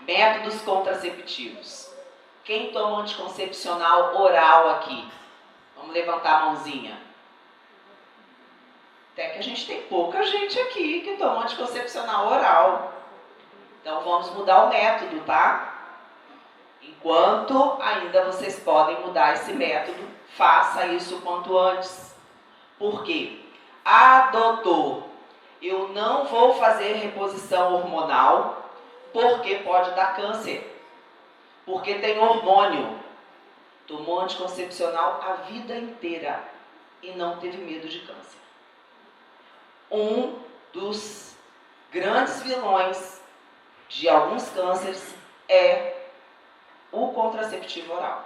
Métodos contraceptivos. Quem toma anticoncepcional oral aqui? Vamos levantar a mãozinha. Até que a gente tem pouca gente aqui que toma anticoncepcional oral. Então vamos mudar o método, tá? Enquanto ainda vocês podem mudar esse método, faça isso quanto antes. Por quê? Ah, doutor, eu não vou fazer reposição hormonal porque pode dar câncer. Porque tem hormônio. Tomou anticoncepcional a vida inteira e não teve medo de câncer. Um dos grandes vilões de alguns cânceres é o contraceptivo oral.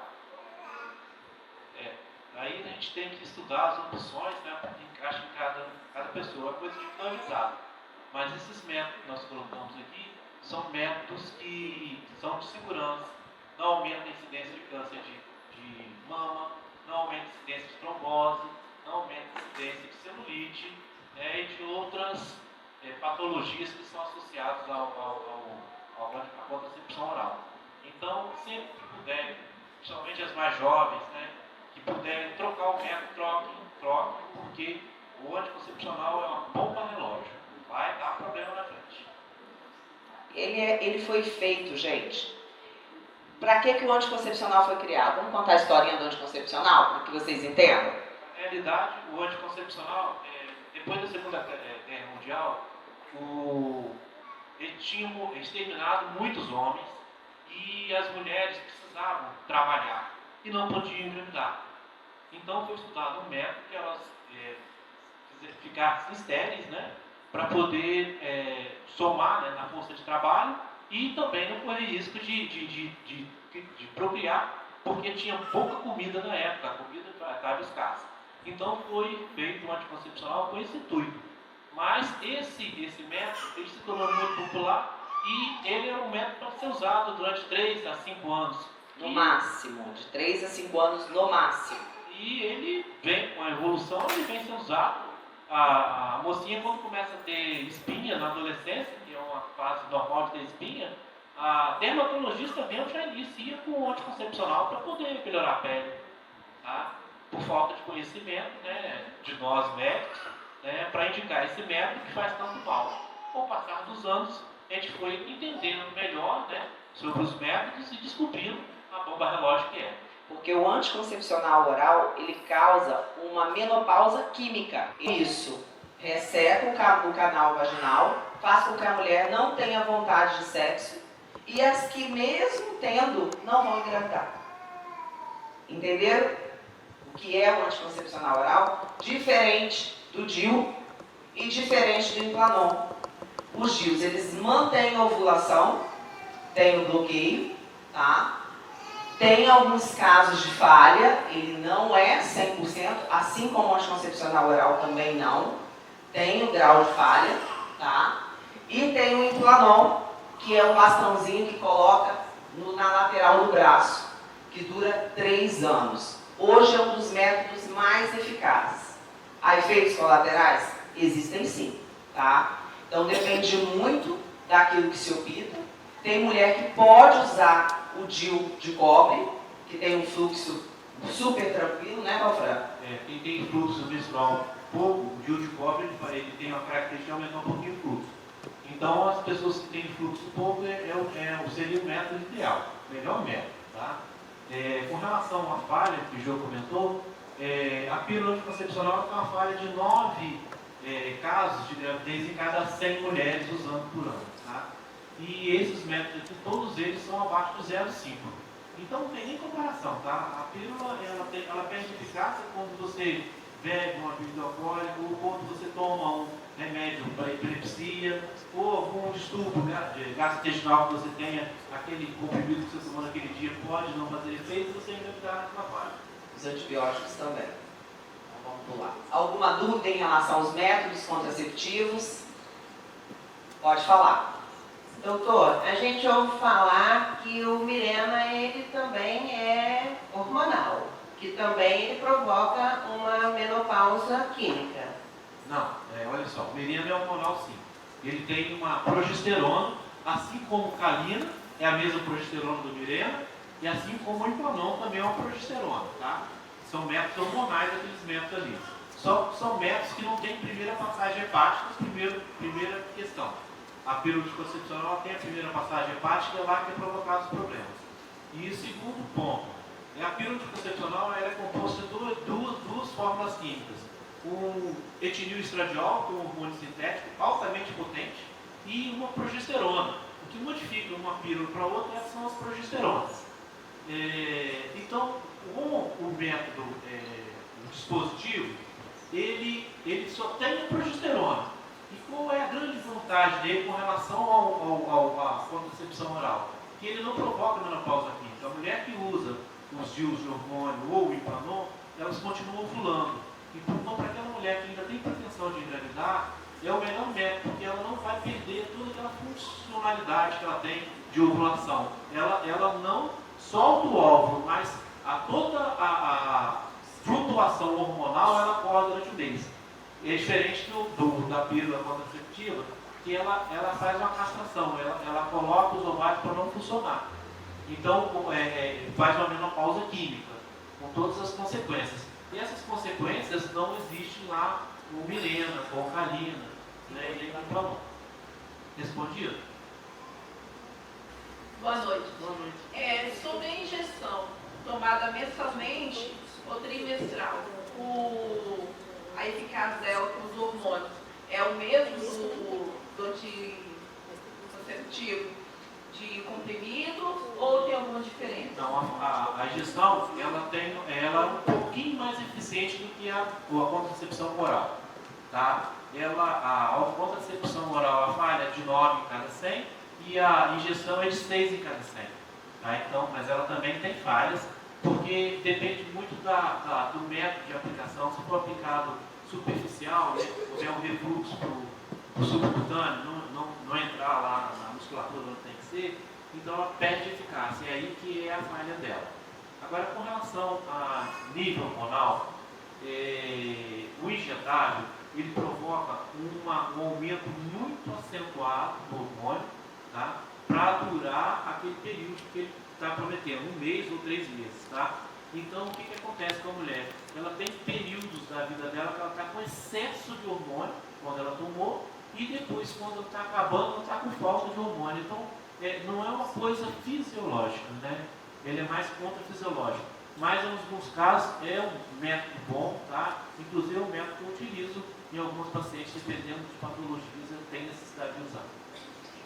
Aí a gente tem que estudar as opções, né, que encaixa em cada pessoa, é coisa de finalizado. Mas esses métodos que nós colocamos aqui são métodos que são de segurança, não aumenta a incidência de câncer de mama, não aumenta a incidência de trombose, não aumenta a incidência de celulite e de outras patologias que são associadas à contracepção oral. Então, sempre que puderem, principalmente as mais jovens, né, que puderem trocar o método, troquem, porque o anticoncepcional é uma bomba relógio. Vai dar problema na frente. Ele foi feito, gente. Para que o anticoncepcional foi criado? Vamos contar a historinha do anticoncepcional, para que vocês entendam? Na realidade, o anticoncepcional, depois da Segunda Guerra Mundial, eles tinham exterminado muitos homens e as mulheres precisavam trabalhar e não podiam engravidar. Então foi estudado um método que elas ficassem estéreis, né, para poder somar, né, na força de trabalho e também não correr risco de procriar, porque tinha pouca comida na época, a comida estava escassa. Então foi feito um anticoncepcional com esse intuito. Mas esse método ele se tornou muito popular e ele é um método para ser usado durante 3 a 5 anos. No máximo, de 3 a 5 anos no máximo. E ele vem com a evolução, ele vem sendo usado. A mocinha, quando começa a ter espinha na adolescência, que é uma fase normal de ter espinha, a dermatologista mesmo já inicia com o anticoncepcional para poder melhorar a pele. Tá? Por falta de conhecimento, né, de nós médicos, né, para indicar esse método que faz tanto mal. Com o passar dos anos, a gente foi entendendo melhor, né, sobre os métodos e descobrindo a bomba relógio que é. Porque o anticoncepcional oral, ele causa uma menopausa química. Isso resseca o canal vaginal, faz com que a mulher não tenha vontade de sexo e as que mesmo tendo, não vão engravidar. Entenderam? O que é o anticoncepcional oral? Diferente do DIU e diferente do Implanon. Os DIUs, eles mantêm a ovulação, tem o bloqueio, tá? Tem alguns casos de falha, ele não é 100%, assim como o anticoncepcional oral também não. Tem o grau de falha, tá? E tem o Implanon, que é um bastãozinho que coloca na lateral do braço, que dura 3 anos. Hoje é um dos métodos mais eficazes. Há efeitos colaterais? Existem sim, tá? Então depende muito daquilo que se opta. Tem mulher que pode usar o DIU de cobre, que tem um fluxo super tranquilo, né, Valfran? Quem tem fluxo menstrual pouco, o DIU de cobre ele tem uma característica de aumentar um pouquinho o fluxo. Então, as pessoas que têm fluxo pouco seria o método ideal, o melhor método. Tá? Com relação à falha que o Jô comentou, a pílula anticoncepcional tem uma falha de 9 casos de gravidez em cada 100 mulheres usando por ano. Tá? E esses métodos aqui, todos eles são abaixo do 0,5. Então não tem nem comparação, tá? A pílula, ela perde eficácia quando você bebe uma bebida alcoólica, ou quando você toma um remédio para epilepsia, ou algum distúrbio gastrointestinal que você tenha, aquele comprimido que você tomou naquele dia pode não fazer efeito, você engravidar na falha. Os antibióticos também. Então vamos pular. Alguma dúvida em relação aos métodos contraceptivos? Pode falar. Doutor, a gente ouve falar que o Mirena ele também é hormonal, que também ele provoca uma menopausa química. Não, olha só, o Mirena é hormonal sim. Ele tem uma progesterona, assim como calina, é a mesma progesterona do Mirena, e assim como o Implanon também é uma progesterona, tá? São métodos hormonais, aqueles métodos ali. São métodos que não têm primeira passagem hepática, primeira questão. A pílula anticoncepcional tem a primeira passagem hepática, é lá que é provocado os problemas. E o segundo ponto, a pílula anticoncepcional ela é composta de duas fórmulas químicas. O etililestradiol, que é um hormônio sintético altamente potente, e uma progesterona. O que modifica uma pílula para outra são as progesteronas. Então, o método, o dispositivo, ele só tem a progesterona. E qual é a grande vantagem dele com relação à contracepção oral? Que ele não provoca menopausa química. A mulher que usa os DIUs de hormônio ou o Implanon, elas continuam ovulando. Então, para aquela mulher que ainda tem pretensão de engravidar, é o melhor método, porque ela não vai perder toda aquela funcionalidade que ela tem de ovulação. Ela não solta o óvulo, mas toda a flutuação hormonal ela ocorre durante o mês. É diferente da pílula contraceptiva, que ela faz uma castração, ela coloca os ovários para não funcionar. Então, faz uma menopausa química, com todas as consequências. E essas consequências não existem lá no Mirena, com Calina, né, e nem Implanon. Respondido? Boa noite. Boa noite. Sobre a injeção tomada mensalmente ou trimestral, a eficácia dela com os hormônios é o mesmo do anticonceptivo de comprimido ou tem alguma diferença? Não, a injeção ela é um pouquinho mais eficiente do que a contracepção oral. Tá? A contracepção oral a falha é de 9 em cada 100 e a injeção é de 6 em cada 100. Tá? Então, mas ela também tem falhas, porque depende muito do método de aplicação. Se for aplicado superficial, né, houver um refluxo para o subcutâneo, não entrar lá na musculatura onde tem que ser, então ela perde eficácia. É aí que é a falha dela. Agora, com relação a nível hormonal, o injetável ele provoca um aumento muito acentuado do hormônio, tá? Para durar aquele período que ele está prometendo, 1 mês ou 3 meses. Tá? Então, o que acontece com a mulher? Ela tem períodos da vida dela que ela está com excesso de hormônio, quando ela tomou, e depois, quando ela está acabando, ela está com falta de hormônio. Então, não é uma coisa fisiológica, né? Ele é mais contra-fisiológico. Mas, em alguns casos, é um método bom, tá? Inclusive, é um método que eu utilizo em alguns pacientes, dependendo de patologias, eu tenho necessidade de usar.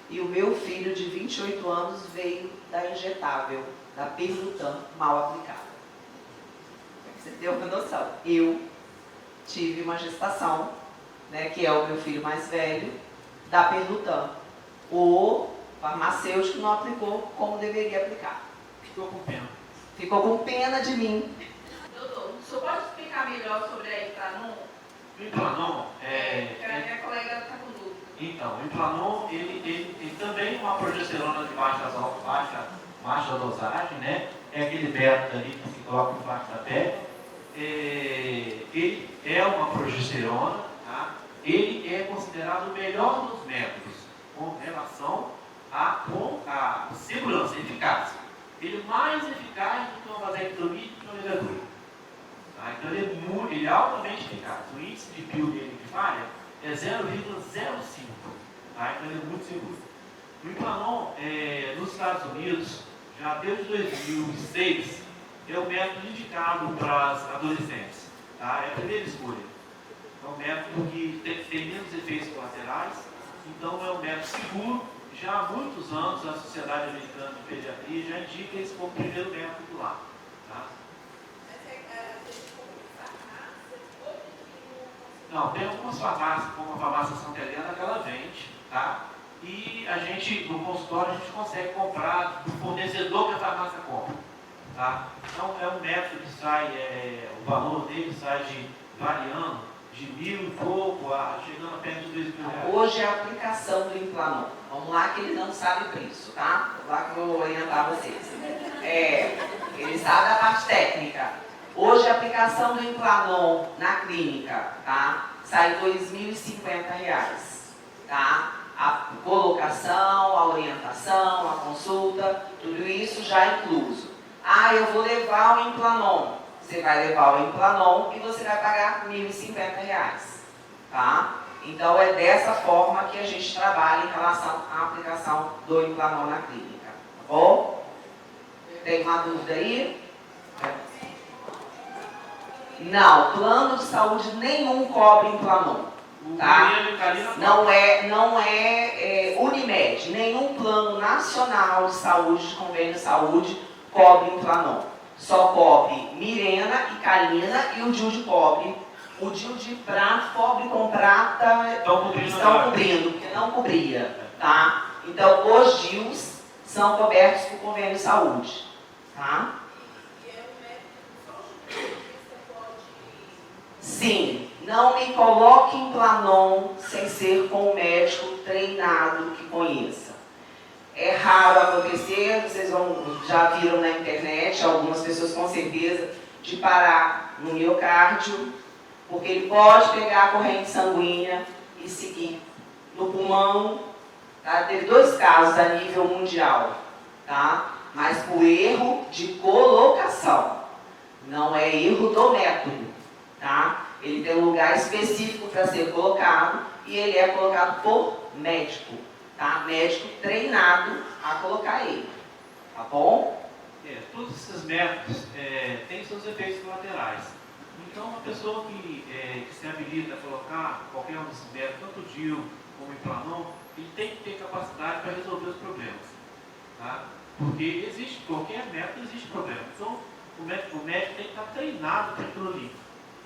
E o meu filho de 28 anos veio da injetável, da Perlutan, mal aplicada. Você tem uma noção. Eu tive uma gestação, né, que é o meu filho mais velho, da Perlutan. O farmacêutico não aplicou como deveria aplicar. Ficou com pena. Ficou com pena de mim. Doutor, o senhor pode explicar melhor sobre a Implanon? O Implanon Que a minha colega está com dúvida. Então, o Implanon, ele também é uma progesterona de baixa dosagem, né? É aquele método ali que se coloca embaixo da pele. Ele é uma progesterona, tá? Ele é considerado o melhor dos métodos com relação à segurança, eficácia. Ele é mais eficaz do que uma vasectomia e do que uma ligadura. Tá? Então ele é altamente eficaz. O índice de PIL dele de falha é 0,05. Tá? Então ele é muito seguro. O Implanon, nos Estados Unidos, já desde 2006, é o método indicado para as adolescentes. Tá? É a primeira escolha. É um método que tem menos efeitos colaterais, então é um método seguro. Já há muitos anos a Sociedade Americana de Pediatria já indica esse como primeiro método lá. Tá? Não, tem algumas farmácias, como a farmácia Santa Helena, que ela vende, tá? E a gente, no consultório, a gente consegue comprar do fornecedor que a farmácia compra, tá? Então, é um método que sai, o valor dele sai variando de 1.000 e pouco, chegando a perto de 2.000 reais. Hoje é a aplicação do Implanon. Vamos lá que ele não sabe preço, tá? Vamos lá que eu vou orientar vocês. Ele sabe a parte técnica. Hoje a aplicação do Implanon na clínica, tá? Sai R$ 2.050, tá? A colocação, a orientação, a consulta, tudo isso já incluso. Ah, eu vou levar o Implanon. Você vai levar o Implanon e você vai pagar R$ 1.050, tá? Então é dessa forma que a gente trabalha em relação à aplicação do Implanon na clínica, tá bom? Tem uma dúvida aí? Não, plano de saúde nenhum cobre Implanon, tá? Não é Unimed, nenhum plano nacional de saúde, de convênio de saúde, cobre Implanon. Só cobre Mirena e Calina e o DIU de cobre. O DIU de prata, cobre com prata, estão cobrindo, porque não cobria, tá? Então, os DIUs são cobertos por convênio de saúde, tá? Sim, não me coloque em Planon sem ser com um médico treinado que conheça. É raro acontecer, vocês já viram na internet, algumas pessoas com certeza, de parar no miocárdio, porque ele pode pegar a corrente sanguínea e seguir no pulmão. Tá? Teve 2 casos a nível mundial, tá? Mas por erro de colocação, não é erro do método, tá? Ele tem um lugar específico para ser colocado e ele é colocado por médico, tá? Médico treinado a colocar ele, tá bom? Todos esses métodos têm seus efeitos colaterais. Então, uma pessoa que se habilita a colocar qualquer um desses métodos, tanto o DIU como o Implanon, ele tem que ter capacidade para resolver os problemas, tá? Porque existe, qualquer método existe problema. Então, o médico tem que estar treinado para aquilo ali,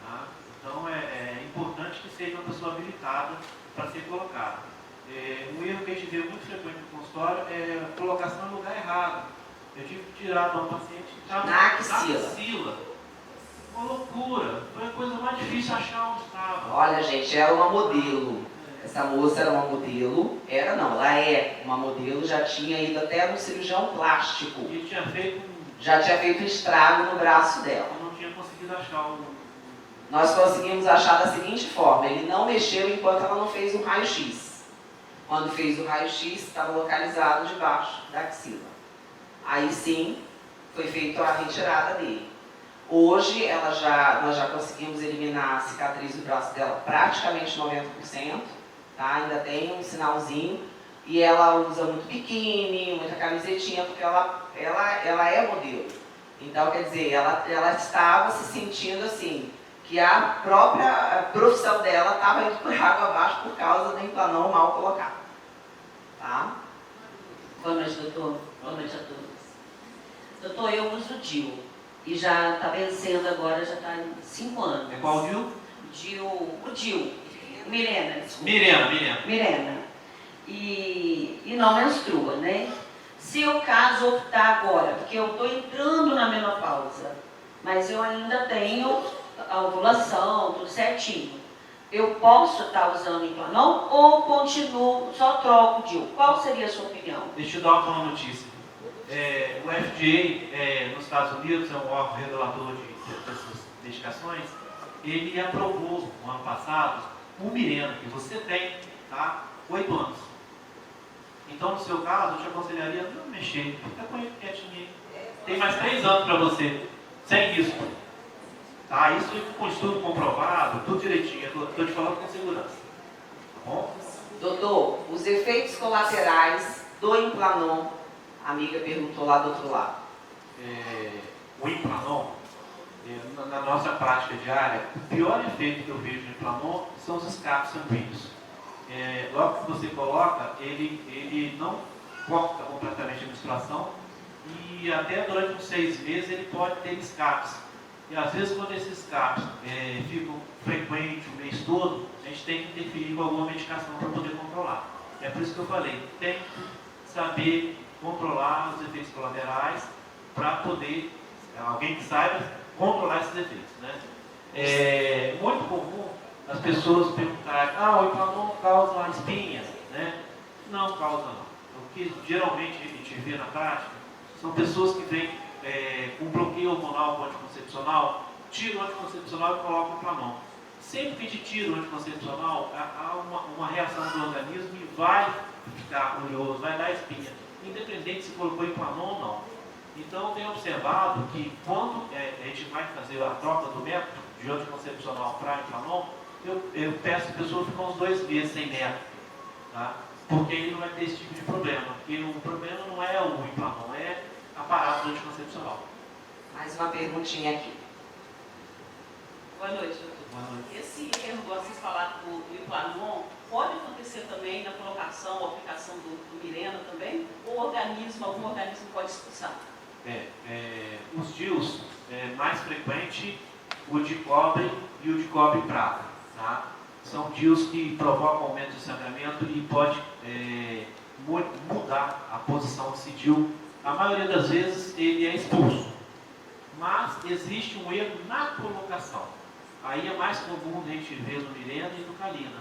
tá? Então, é importante que seja uma pessoa habilitada para ser colocada. Um erro que a gente vê muito frequente no consultório é a colocação no lugar errado. Eu tive que tirar de um paciente que estava na axila. Uma loucura. Foi a coisa mais difícil achar onde estava. Olha, gente, era uma modelo. Essa moça era uma modelo. Ela é uma modelo, já tinha ido até no cirurgião plástico. E já tinha feito estrago no braço dela. Eu não tinha conseguido achar Nós conseguimos achar da seguinte forma: ele não mexeu enquanto ela não fez o raio-x. Quando fez o raio-x, estava localizado debaixo da axila. Aí sim, foi feita a retirada dele. Hoje, nós já conseguimos eliminar a cicatriz do braço dela praticamente 90%, tá? Ainda tem um sinalzinho. E ela usa muito biquíni, muita camisetinha, porque ela é modelo. Então, quer dizer, ela estava se sentindo assim, que a própria profissão dela estava indo por água abaixo por causa do Implanon mal colocado. Tá? Boa noite, doutor. Boa noite a todos. Doutor, eu uso o DIU e já está vencendo agora, já está em 5 anos. É qual DIU? O DIU. Mirena, desculpa. Mirena. E não menstrua, né? Se eu caso optar agora, porque eu estou entrando na menopausa, mas eu ainda tenho a ovulação, tudo certinho, eu posso estar usando Implanon ou continuo, só troco o DIU? Qual seria a sua opinião? Deixa eu dar uma boa notícia. O FDA, nos Estados Unidos, é um órgão regulador dessas medicações, ele aprovou, no ano passado, o Mirena, que você tem, tá? 8 anos. Então, no seu caso, eu te aconselharia a não mexer, fica com ele quietinho. Tem mais 3 anos para você, sem risco. Tá? Isso com estudo comprovado, tudo direitinho, estou te falando com segurança. Tá bom? Doutor, os efeitos colaterais do Implanon, a amiga perguntou lá do outro lado. O Implanon, na nossa prática diária, o pior efeito que eu vejo no Implanon são os escapes sanguíneos. Logo que você coloca, ele não corta completamente a menstruação e até durante uns 6 meses ele pode ter escapes. E às vezes quando esses escapes ficam frequentes o mês todo, a gente tem que interferir com alguma medicação para poder controlar. É por isso que eu falei, tem que saber controlar os efeitos colaterais para poder, alguém que saiba, controlar esses efeitos, né? É muito comum as pessoas perguntarem, o Implanon causa espinhas, né? Não causa não. O que geralmente a gente vê na prática são pessoas que vêm com bloqueio hormonal com anticoncepcional, tiram o anticoncepcional e colocam o Implanon. Sempre que a gente tira o anticoncepcional, há uma reação do organismo e vai ficar oleoso, vai dar espinha, independente se colocou Implanon ou não. Então, eu tenho observado que quando a gente vai fazer a troca do método de anticoncepcional para Implanon, eu peço que a pessoa fique uns 2 meses sem método, tá? Porque aí não vai ter esse tipo de problema. Porque o problema não é o Implanon, é a parada do anticoncepcional. Mais uma perguntinha aqui. Boa noite, doutor. Esse erro, vocês falaram do Implanon, pode acontecer também na colocação ou aplicação do Mirena também? Ou algum organismo pode expulsar? Os DIUs, mais frequente, o de cobre e o de cobre e prata. Tá? São DIUs que provocam aumento de sangramento e pode mudar a posição desse DIU. A maioria das vezes ele é expulso, mas existe um erro na colocação. Aí é mais comum a gente ver no Mirena e no Kalina.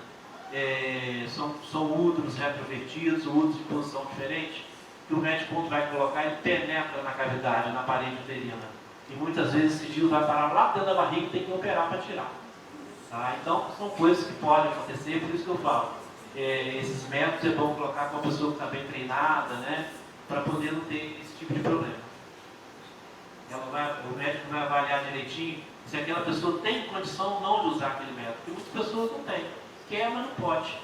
São úteros retrovertidos, úteros de posição diferente, que o médico quando vai colocar, ele penetra na cavidade, na parede uterina. E muitas vezes esse DIU vai parar lá dentro da barriga e tem que operar para tirar. Tá? Então, são coisas que podem acontecer, por isso que eu falo. Esses métodos é bom colocar com uma pessoa que está bem treinada, né? Para poder não ter esse tipo de problema. O médico vai avaliar direitinho se aquela pessoa tem condição ou não de usar aquele método. Porque muitas pessoas não têm. Quer, mas não pode.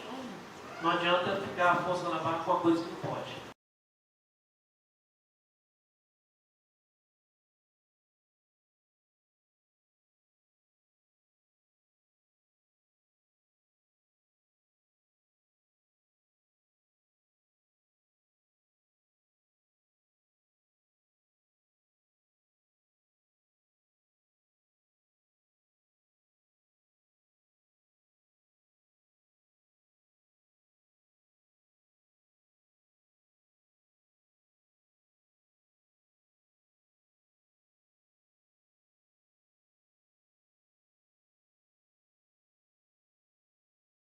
Não adianta ficar forçando a barra com uma coisa que não pode.